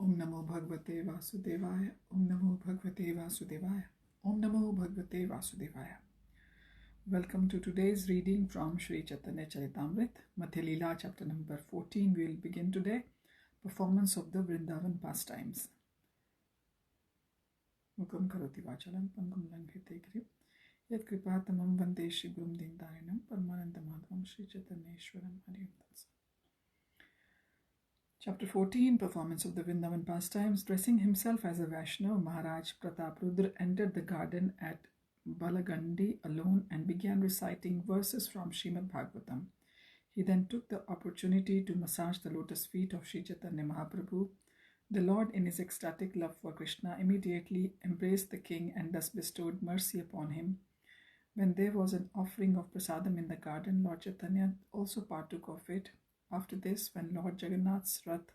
Om Namo Bhagavate Vasudevaya. Om Namo Bhagavate Vasudevaya. Om Namo Bhagavate Vasudevaya. Welcome to today's reading from Sri Chaitanya Charitamrit, Madhya Lila, chapter number 14. We will begin today. Performance of the Vṛndāvana Pastimes. Mukam karoti vachalam pangum langhite kriya. Yat kripatamam vande Shri Gurum Dindarinam Paramananda Madhavam Shri Chaitanyeshwaram Hari. Chapter 14, Performance of the Vṛndāvana Pastimes. Dressing himself as a Vaishnava, Maharaj Prataprudra entered the garden at Balagandi alone and began reciting verses from Srimad Bhagavatam. He then took the opportunity to massage the lotus feet of Sri Chaitanya Mahaprabhu. The Lord, in his ecstatic love for Krishna, immediately embraced the king and thus bestowed mercy upon him. When there was an offering of prasadam in the garden, Lord Chaitanya also partook of it. After this, when Lord Jagannath's Rath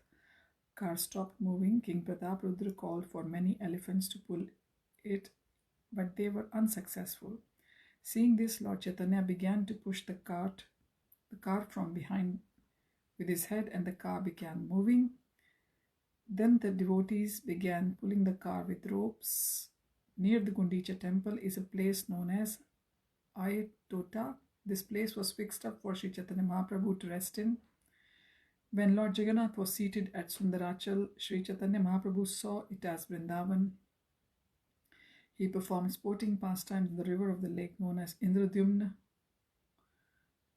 car stopped moving, King Prataprudra called for many elephants to pull it, but they were unsuccessful. Seeing this, Lord Chaitanya began to push the car from behind with his head, and the car began moving. Then the devotees began pulling the car with ropes. Near the Gundicha temple is a place known as Ayatota. This place was fixed up for Sri Chaitanya Mahaprabhu to rest in. When Lord Jagannath was seated at Sundarachal, Sri Chaitanya Mahaprabhu saw it as Vṛndāvana. He performed sporting pastimes in the river of the lake known as Indradyumna.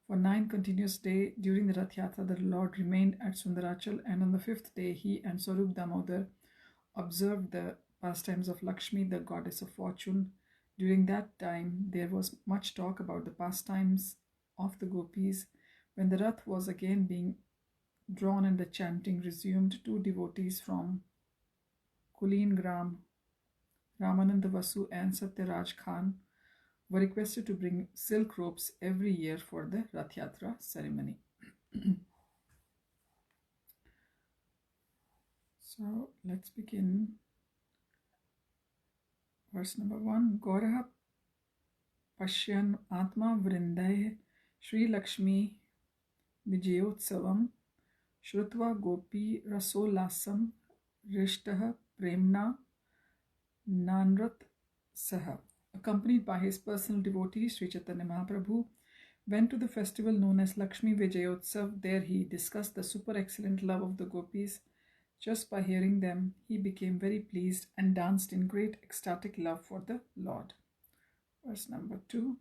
For 9 continuous days during the Rath Yatra, the Lord remained at Sundarachal, and on the 5th day he and Swarup Damodar observed the pastimes of Lakshmi, the goddess of fortune. During that time, there was much talk about the pastimes of the gopis. When the Rath was again being drawn and the chanting resumed, 2 devotees from Kulin Gram, Ramananda Vasu and Satyaraj Khan, were requested to bring silk ropes every year for the Rath Yatra ceremony. So let's begin. Verse number 1. Gauraha Pashyan Atma Vrindaye Shri Lakshmi Vijayotsavam Shrutva Gopi Rasolasam Rishtaha Premna Nanrat Saha. Accompanied by his personal devotee, Sri Chaitanya Mahaprabhu went to the festival known as Lakshmi Vijayotsav. There he discussed the super excellent love of the gopis. Just by hearing them, he became very pleased and danced in great ecstatic love for the Lord. Verse number 2.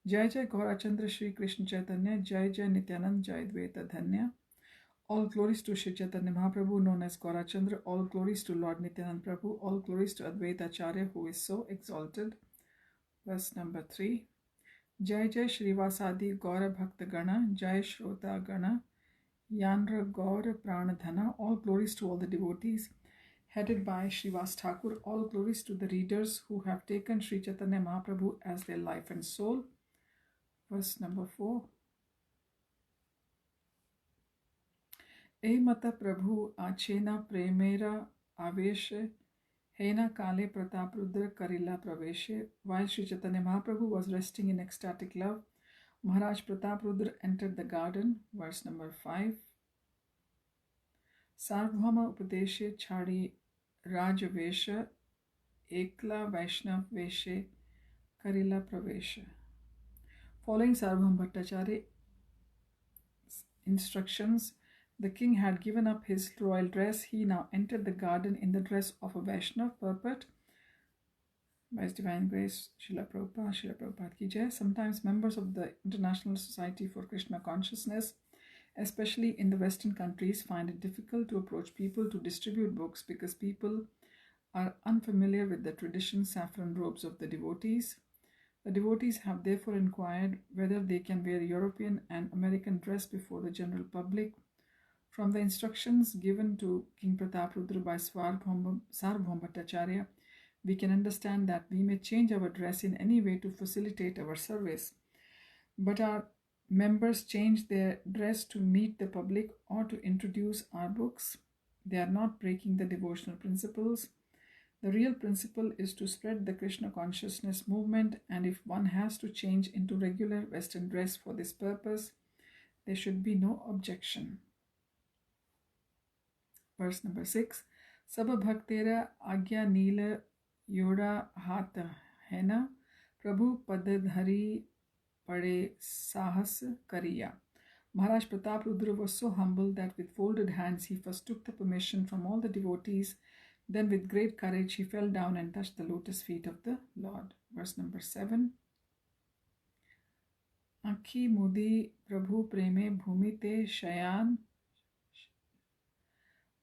Jai Jai Gaurachandra Shri Krishna Chaitanya, Jai Jai Nityanand, Jai Dvaita Dhanya. All glories to Sri Chaitanya Mahaprabhu known as Gaurachandra. All glories to Lord Nityanand Prabhu. All glories to Advaita Acharya who is so exalted. Verse number 3. Jai Jai Shrivasadi Gaura Bhakta Gana, Jai Shrota Gana, Yanra Gaura Pranadhana. All glories to all the devotees headed by Srivas Thakur. All glories to the readers who have taken Sri Chaitanya Mahaprabhu as their life and soul. Verse number 4. E Mata Prabhu Achena Premera Aveshe Hena Kale Prataprudra Karila Praveshe. While Sri Chaitanya Mahaprabhu was resting in ecstatic love, Maharaj Prataprudra entered the garden. Verse number 5. Sarvbhauma Upadeshe Chadi Rajavesha Ekla Vaishnav Veshe Karila Pravesha. Following Sarvabhauma Bhattacharya's instructions, the king had given up his royal dress. He now entered the garden in the dress of a Vaishnava purport. By His Divine Grace, Srila Prabhupada Ki Jai. Sometimes members of the International Society for Krishna Consciousness, especially in the Western countries, find it difficult to approach people to distribute books because people are unfamiliar with the traditional saffron robes of the devotees. The devotees have therefore inquired whether they can wear European and American dress before the general public. From the instructions given to King Prataprudra by Sarvabhauma Bhattacharya, we can understand that we may change our dress in any way to facilitate our service. But our members change their dress to meet the public or to introduce our books. They are not breaking the devotional principles. The real principle is to spread the Krishna consciousness movement, and if one has to change into regular Western dress for this purpose, there should be no objection. Verse number 6. सब भक्तेरा आज्ञा नील योड़ा हाथ है न, प्रभु पद धरी पड़े साहस करिया. Maharaj Prataprudra was so humble that with folded hands he first took the permission from all the devotees. Then with great courage he fell down and touched the lotus feet of the Lord. Verse number 7. Akhi mudi prabhu preme bhumi te shayan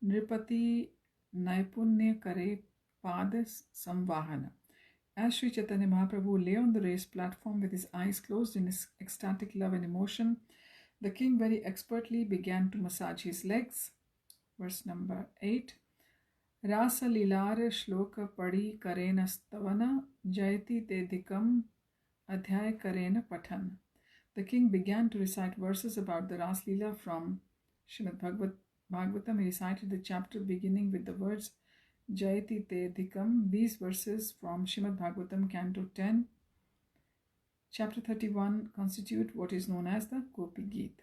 nripati naipunya kare pad samvahana. As Sri Chaitanya Mahaprabhu lay on the raised platform with his eyes closed in his ecstatic love and emotion, the king very expertly began to massage his legs. Verse number 8. Rasa lilar shloka padi karena stavana jayati tedikam adhyay karena pathan. The king began to recite verses about the Ras Leela from Srimad Bhagavatam. He recited the chapter beginning with the words Jayati tedikam. These verses from Srimad Bhagavatam, Canto 10, Chapter 31 constitute what is known as the Gopi Geet.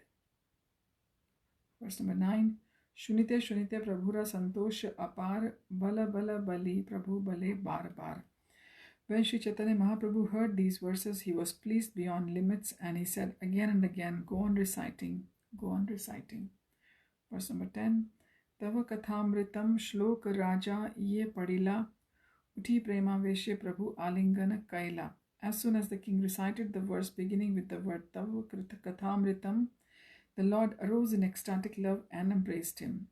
Verse number 9. Shunite shunite prabhura santosh apar bala bala bali prabhu bale bar bar. When Sri Chaitanya Mahaprabhu heard these verses, he was pleased beyond limits and he said again and again, go on reciting, go on reciting. Verse number 10. Tava kathamritam shlok raja ye padila uthi prema veshe prabhu alingana kaila. As soon as the king recited the verse beginning with the word Tava Kathamritam, the Lord arose in ecstatic love and embraced him.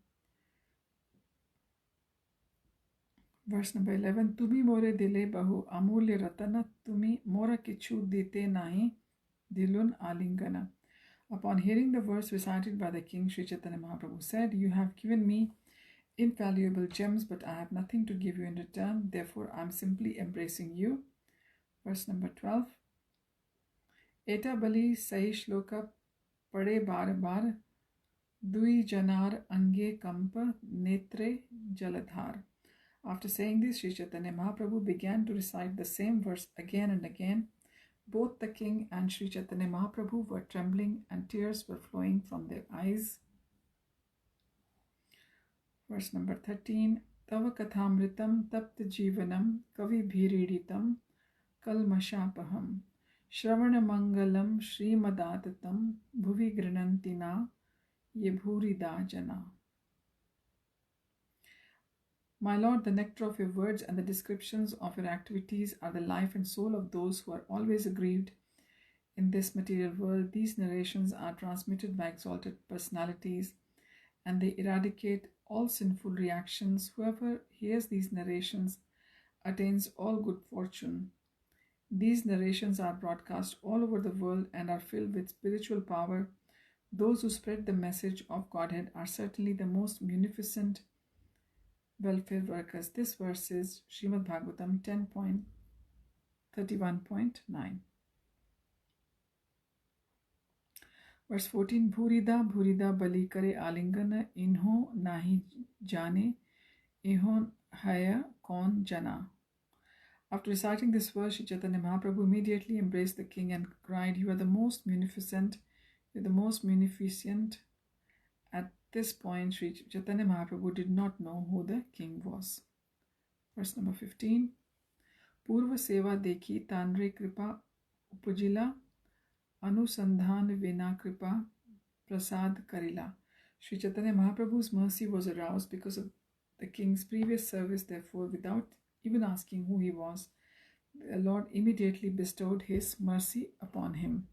Verse number 11. Tumi more dile bahu amulya ratana tumi mora kichu dite nahi dilun alingana. Upon hearing the verse recited by the king, Sri Chaitanya Mahaprabhu said, you have given me invaluable gems, but I have nothing to give you in return. Therefore, I am simply embracing you. Verse number 12. Eta bali sai shloka pade bar bar dui janar ange kampa netre jaladhar. After saying this, Sri Chaitanya Mahaprabhu began to recite the same verse again and again. Both the king and Sri Chaitanya Mahaprabhu were trembling and tears were flowing from their eyes. Verse number 13. Tava kathamritam tapt jivanam kavi bhiriditam kalmashapaham shravana mangalam shrimadatatam bhuvi grinantina yebhurida jana. My Lord, the nectar of your words and the descriptions of your activities are the life and soul of those who are always aggrieved in this material world. These narrations are transmitted by exalted personalities and they eradicate all sinful reactions. Whoever hears these narrations attains all good fortune. These narrations are broadcast all over the world and are filled with spiritual power. Those who spread the message of Godhead are certainly the most munificent welfare workers. This verse is Srimad Bhagavatam 10.31.9. Verse 14. Bhurida bhurida bali kare alingana inho nahi jane ihon haya kon jana. After reciting this verse, Sri Chaitanya Mahaprabhu immediately embraced the king and cried, you are the most munificent, you are the most munificent. At this point, Sri Chaitanya Mahaprabhu did not know who the king was. Verse number 15. Purva seva dekhi tanre kripa upajila anusandhan vina kripa prasad karila. Sri Chaitanya Mahaprabhu's mercy was aroused because of the king's previous service. Therefore, without even asking who he was, the Lord immediately bestowed his mercy upon him.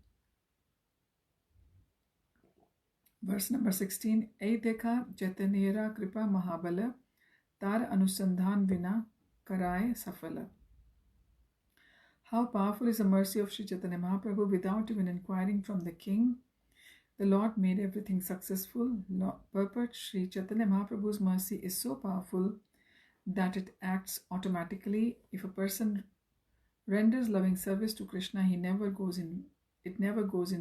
Verse number 16. Ei dekha Chaitanyera kripa mahabala tar anusandhan vina karaye safala. How powerful is the mercy of Sri Chaitanya Mahaprabhu. Without even inquiring from the king, the Lord made everything successful. Purport: Sri Chaitanya Mahaprabhu's mercy is so powerful that it acts automatically. If a person renders loving service to Krishna, it never goes in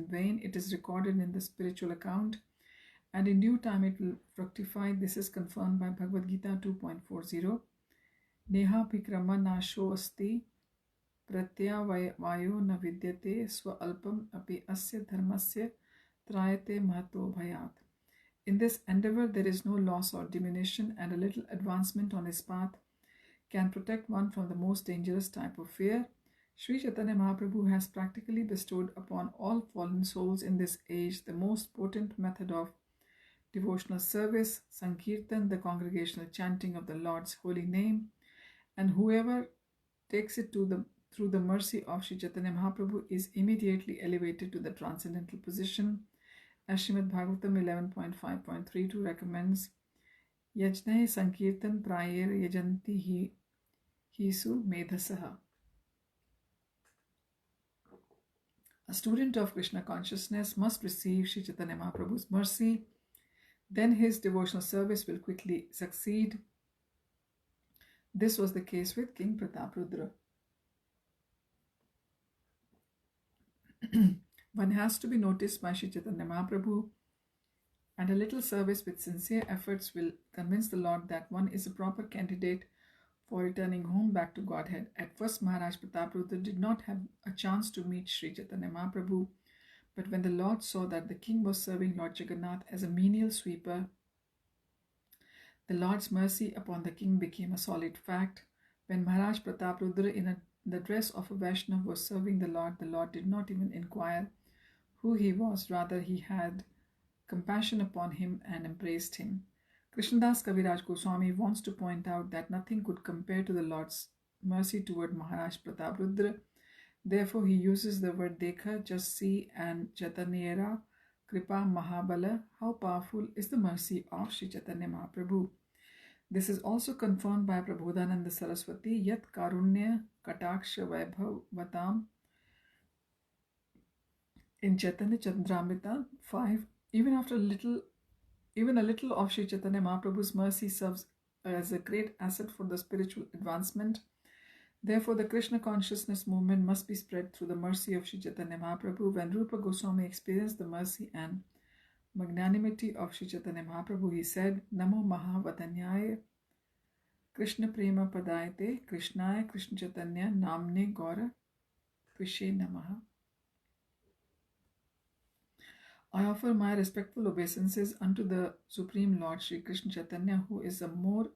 vain. It is recorded in the spiritual account, and in due time it will fructify. This is confirmed by Bhagavad-Gita 2.40. Neha pikrama nasho asti pratya vayo na vidyate swa alpam api asya dharmasya trayate mahato bhayat. In this endeavor, there is no loss or diminution, and a little advancement on his path can protect one from the most dangerous type of fear. Sri Chaitanya Mahaprabhu has practically bestowed upon all fallen souls in this age the most potent method of devotional service, Sankirtan, the congregational chanting of the Lord's holy name, and whoever takes it through the mercy of Sri Chaitanya Mahaprabhu is immediately elevated to the transcendental position. As Srimad Bhagavatam 11.5.32 recommends, Yajnae Sankirtan Prayer Yajanti Hisu Medhasaha. A student of Krishna consciousness must receive Sri Chaitanya Mahaprabhu's mercy, then his devotional service will quickly succeed. This was the case with King Prataprudra. One has to be noticed by Sri Chaitanya Mahaprabhu, and a little service with sincere efforts will convince the Lord that one is a proper candidate for returning home back to Godhead. At first, Maharaj Prataprudra did not have a chance to meet Sri Chaitanya Mahaprabhu, but when the Lord saw that the king was serving Lord Jagannath as a menial sweeper, the Lord's mercy upon the king became a solid fact. When Maharaj Prataprudra in the dress of a Vaishnava was serving the Lord did not even inquire who he was, rather he had compassion upon him and embraced him. Krishnadas Kaviraj Goswami wants to point out that nothing could compare to the Lord's mercy toward Maharaj Prataprudra. Therefore, he uses the word Dekha, just see, and Chaitanyera, Kripa Mahabala. How powerful is the mercy of Sri Chaitanya Mahaprabhu. This is also confirmed by Prabodhananda Saraswati, Yat Karunya Kataksha Vaibhavatam in Chaitanya Chandramrita 5. Even a little of Sri Chaitanya Mahaprabhu's mercy serves as a great asset for the spiritual advancement. Therefore, the Krishna consciousness movement must be spread through the mercy of Sri Chaitanya Mahaprabhu. When Rupa Goswami experienced the mercy and magnanimity of Sri Chaitanya Mahaprabhu, he said, Namo Mahavadanyaya Krishna Prema Padayate Krishnaya Krishna Chaitanya Namne Gaura Krishe Namaha. I offer my respectful obeisances unto the Supreme Lord Sri Krishna Chaitanya, who is more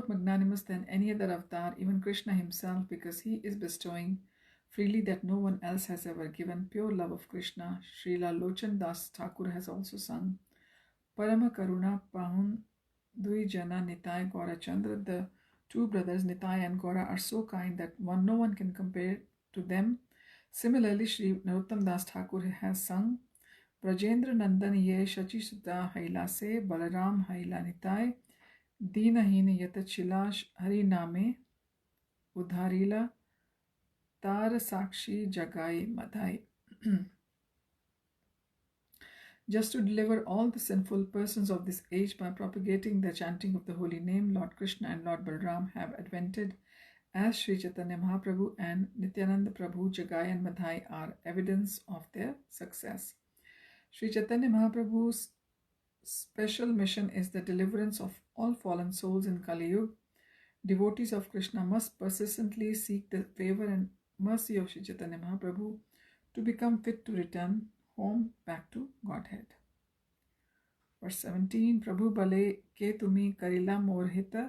magnanimous than any other avatar, even Krishna himself, because he is bestowing freely that no one else has ever given pure love of Krishna. Srila Lochan Das Thakur has also sung Parama Karuna Pahun Dui Jana Nitai Gaura Chandra. The two brothers Nitai and Gaura are so kind that no one can compare to them. Similarly, Sri Narottam Das Thakur has sung Brajendra Nandan Ye Shachi Sutta Haila Se Balaram Haila Nitai Deenahin Yata Chilash Hari Name Udharila Tar Sakshi Jagai Madhai. Just to deliver all the sinful persons of this age by propagating the chanting of the holy name, Lord Krishna and Lord Balram have advented as Sri Chaitanya Mahaprabhu and Nityananda Prabhu Jagai and Madhai are evidence of their success. Sri Chaitanya Mahaprabhu's special mission is the deliverance of all fallen souls in Kali Yuga. Devotees of Krishna must persistently seek the favor and mercy of Sri Chaitanya Mahaprabhu to become fit to return home back to Godhead. Verse 17. Prabhu bale ke tumi karila morhita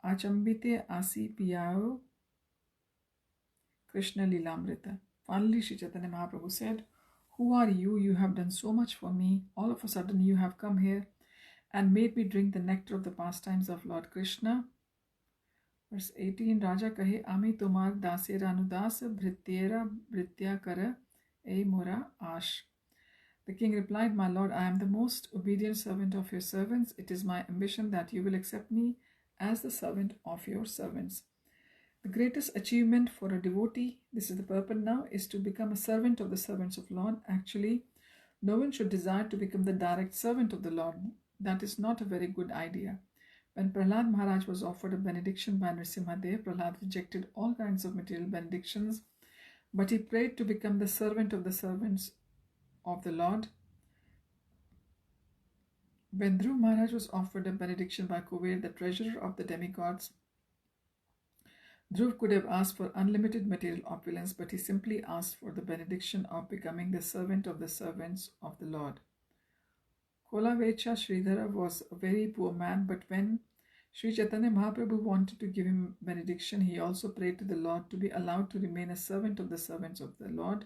achambite asi piyao Krishna lilamrita. Finally, Sri Chaitanya Mahaprabhu said, Who are you? You have done so much for me. All of a sudden you have come here and made me drink the nectar of the pastimes of Lord Krishna. Verse 18. Raja kahe ami tomar dasera anudas bhrityera bhritya kara ei mora ash. The king replied, My lord, I am the most obedient servant of your servants. It is my ambition that you will accept me as the servant of your servants. The greatest achievement for a devotee, this is the purport now, is to become a servant of the servants of Lord. Actually, no one should desire to become the direct servant of the Lord. That is not a very good idea. When Prahlad Maharaj was offered a benediction by Nrsimhadev, Prahlad rejected all kinds of material benedictions, but he prayed to become the servant of the servants of the Lord. When Dhruv Maharaj was offered a benediction by Kuber, the treasurer of the demigods, Dhruv could have asked for unlimited material opulence, but he simply asked for the benediction of becoming the servant of the servants of the Lord. Kolavecha Sridhara was a very poor man, but when Sri Chaitanya Mahaprabhu wanted to give him benediction, he also prayed to the Lord to be allowed to remain a servant of the servants of the Lord.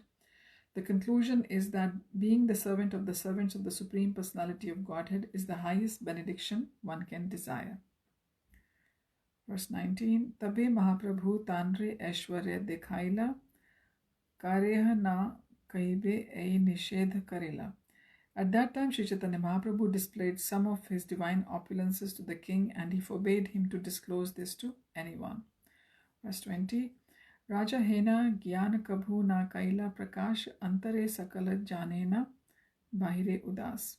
The conclusion is that being the servant of the servants of the Supreme Personality of Godhead is the highest benediction one can desire. Verse 19. Tabe Mahaprabhu Tanre Aishwarya Dekhaila Kareha na Kaibe Ei Nishedh Karela. At that time, Sri Chaitanya Mahaprabhu displayed some of his divine opulences to the king, and he forbade him to disclose this to anyone. Verse 20. Raja Hena Gyan Kabhu na Kaila Prakash Antare Sakala Janena Bahire Udas.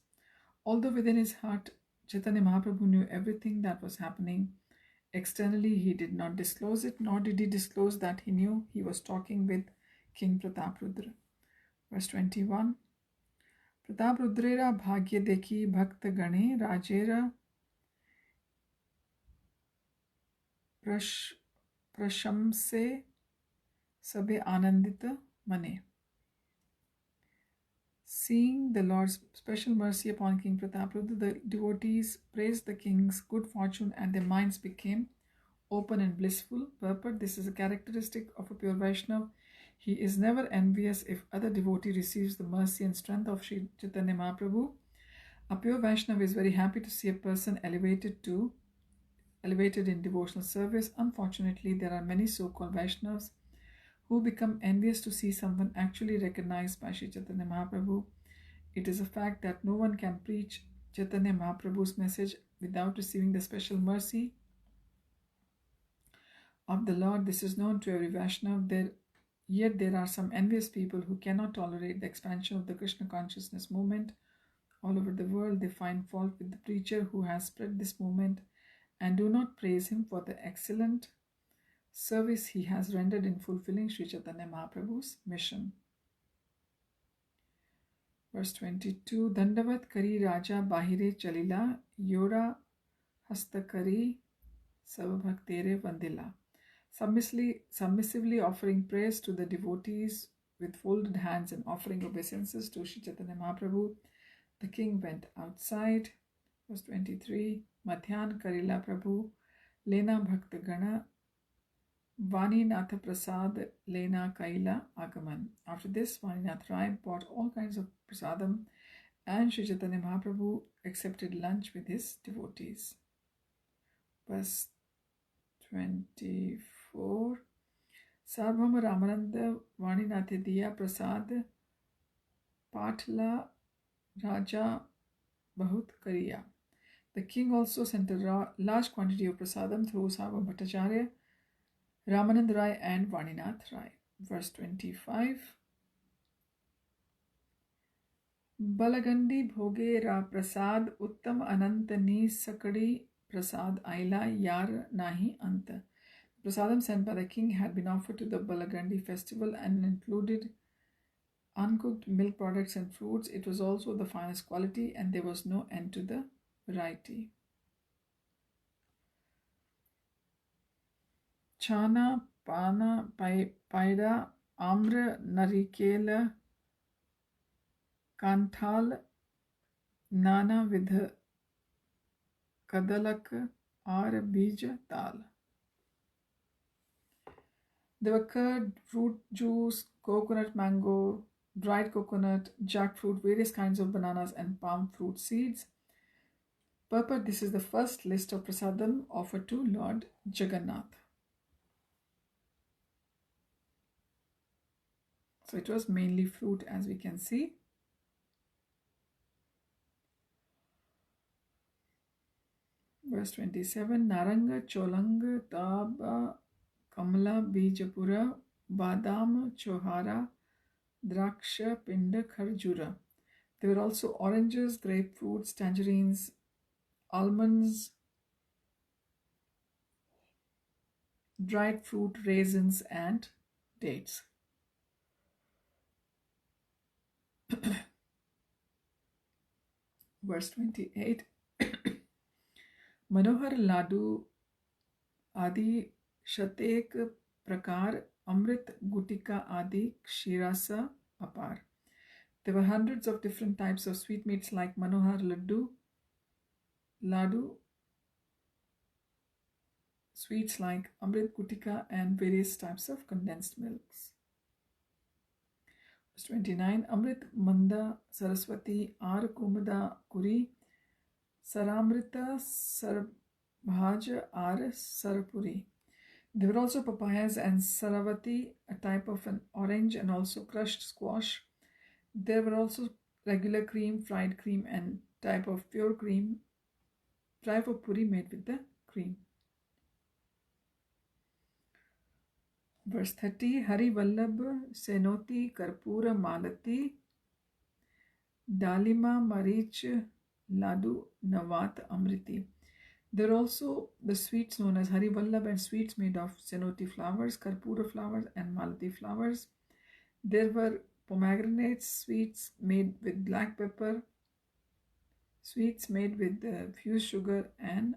Although within his heart, Chaitanya Mahaprabhu knew everything that was happening, externally he did not disclose it, nor did he disclose that he knew he was talking with King Prataprudra. Verse 21. Prataprudrera bhagya dekhi bhakta gane rajera prashamse sabe anandita mane. Seeing the Lord's special mercy upon King Prataprudra, the devotees praised the king's good fortune and their minds became open and blissful. Purport: this is a characteristic of a pure Vaishnava. He is never envious if other devotee receives the mercy and strength of Sri Chaitanya Mahaprabhu. A pure Vaishnava is very happy to see a person elevated in devotional service. Unfortunately, there are many so-called Vaishnavas who become envious to see someone actually recognized by Sri Chaitanya Mahaprabhu. It is a fact that no one can preach Chaitanya Mahaprabhu's message without receiving the special mercy of the Lord. This is known to every Vaishnava. Yet there are some envious people who cannot tolerate the expansion of the Krishna consciousness movement all over the world. They find fault with the preacher who has spread this movement and do not praise him for the excellent service he has rendered in fulfilling Sri Chaitanya Mahaprabhu's mission. Verse 22. Dandavat kari raja bahire chalila yora hastakari savabhaktere vandila. Submissively offering praise to the devotees with folded hands and offering obeisances to Sri Chaitanya Mahaprabhu, the king went outside. Verse 23. Madhyan Karila Prabhu Lena Bhakta Gana Vani Natha Prasad Lena Kaila Agaman. After this, Vaninath Rai bought all kinds of prasadam and Sri Chaitanya Mahaprabhu accepted lunch with his devotees. Verse 24. Sarvama Ramananda Vaninathe Diya Prasad Patla Raja Bahut Kariya. The king also sent a large quantity of prasadam through Sarvama Bhattacharya, Ramanand Rai and Vaninath Rai. Verse 25. Balagandi Bhoge Ra Prasad Uttam Anantani Sakadi Prasad Aila Yar Nahi Anta. The prasadam sent by the king had been offered to the Balagandi festival and included uncooked milk products and fruits. It was also the finest quality and there was no end to the variety. Chana, Pana, Paida, Amra, Narikela, Kanthal, Nana Vidha Kadalak, Ar Bija Tal. There were curd, fruit juice, coconut mango, dried coconut, jackfruit, various kinds of bananas and palm fruit seeds. Purport: this is the first list of prasadam offered to Lord Jagannath. So it was mainly fruit, as we can see. Verse 27. Naranga Cholanga Taba Kamala Bijapura Badam Chohara Draksha Pinda Kharjura. There were also oranges, grapefruits, tangerines, almonds, dried fruit, raisins and dates. Verse 28. Manohar Ladu Adi Shatek Prakar Amrit Gutika Adi Kshirasa Apar. There were hundreds of different types of sweetmeats like Manohar Ladu, sweets like Amrit Kutika, and various types of condensed milks. Verse 29, Amrit Manda Saraswati Ar Kumada Kuri Saramrita Sarabhaj Ar Sarapuri. There were also papayas and saravati, a type of an orange, and also crushed squash. There were also regular cream, fried cream, and type of pure cream, type of puri made with the cream. Verse 30, Hari Vallabh Senoti Karpura Malati Dalima Marich Ladu Navat Amriti. There are also the sweets known as Hari Vallabh and sweets made of Senoti flowers, Karpura flowers, and Malati flowers. There were pomegranate sweets made with black pepper, sweets made with fused sugar, and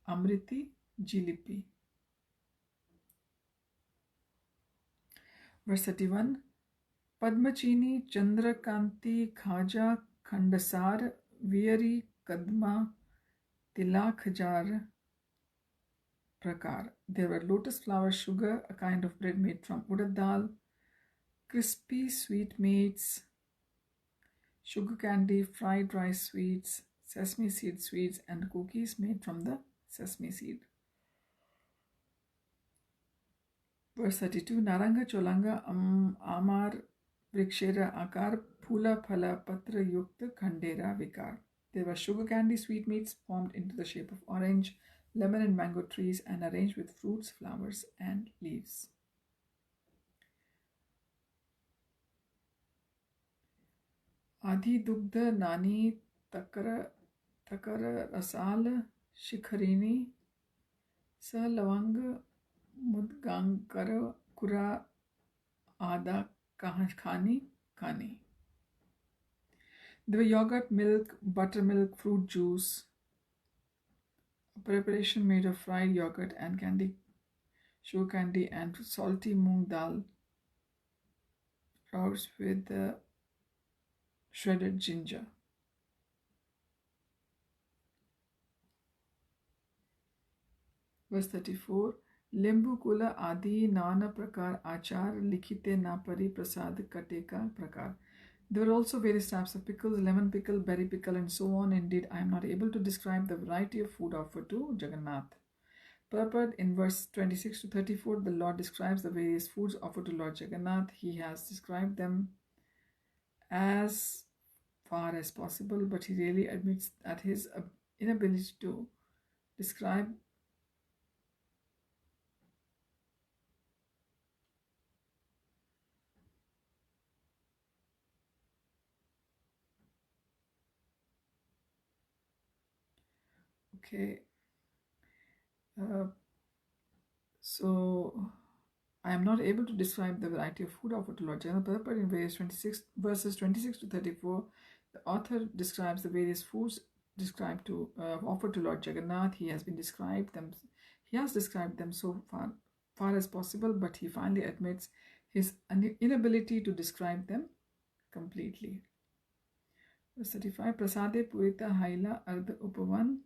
Amriti Jilipi. Verse 31, Padmachini Chandrakanti Khaja Khandasar Vieri Kadma Tilakhajar Prakar. There were lotus flower sugar, a kind of bread made from urad dal, crispy sweetmeats, sugar candy, fried rice sweets, sesame seed sweets, and cookies made from the sesame seed. Verse 32, Naranga Cholanga Amar Vrikshera Akar Phula Phala Patra Yukta Khandera Vikar. There were sugar candy sweetmeats formed into the shape of orange, lemon, and mango trees and arranged with fruits, flowers, and leaves. Adi Dugdha Nani Takara Rasal Shikharini Sa Lavang Mudgankara Kura Ada Khani Khani. There were yogurt, milk, buttermilk, fruit juice, a preparation made of fried yogurt and candy, sugar candy, and salty moong dal sprouts with shredded ginger. Verse 34, Limbu Kula Adi Nana Prakar Achar Likhite Napari Prasad Kateka Prakar. There were also various types of pickles, lemon pickle, berry pickle, and so on. Indeed, I am not able to describe the variety of food offered to Jagannath. Purport in verse 26 to 34, the Lord describes the various foods offered to Lord Jagannath. He has described them as far as possible, but he really admits that his inability to describe so I am not able to describe the variety of food offered to Lord Jagannath, but in verses 26 to 34, the author describes the various foods described to offered to Lord Jagannath. He has described them so far as possible, but he finally admits his inability to describe them completely. Verse 35, Prasade Purita Haila Ardha Upavan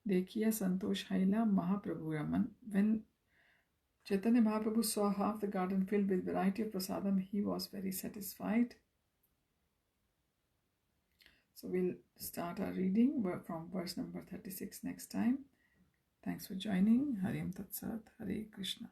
Dekhiya Santosh Haila Mahaprabhu Raman. When Chaitanya Mahaprabhu saw half the garden filled with variety of prasadam, he was very satisfied. So we'll start our reading from verse number 36 next time. Thanks for joining. Hariam Tat Sat. Hare Krishna.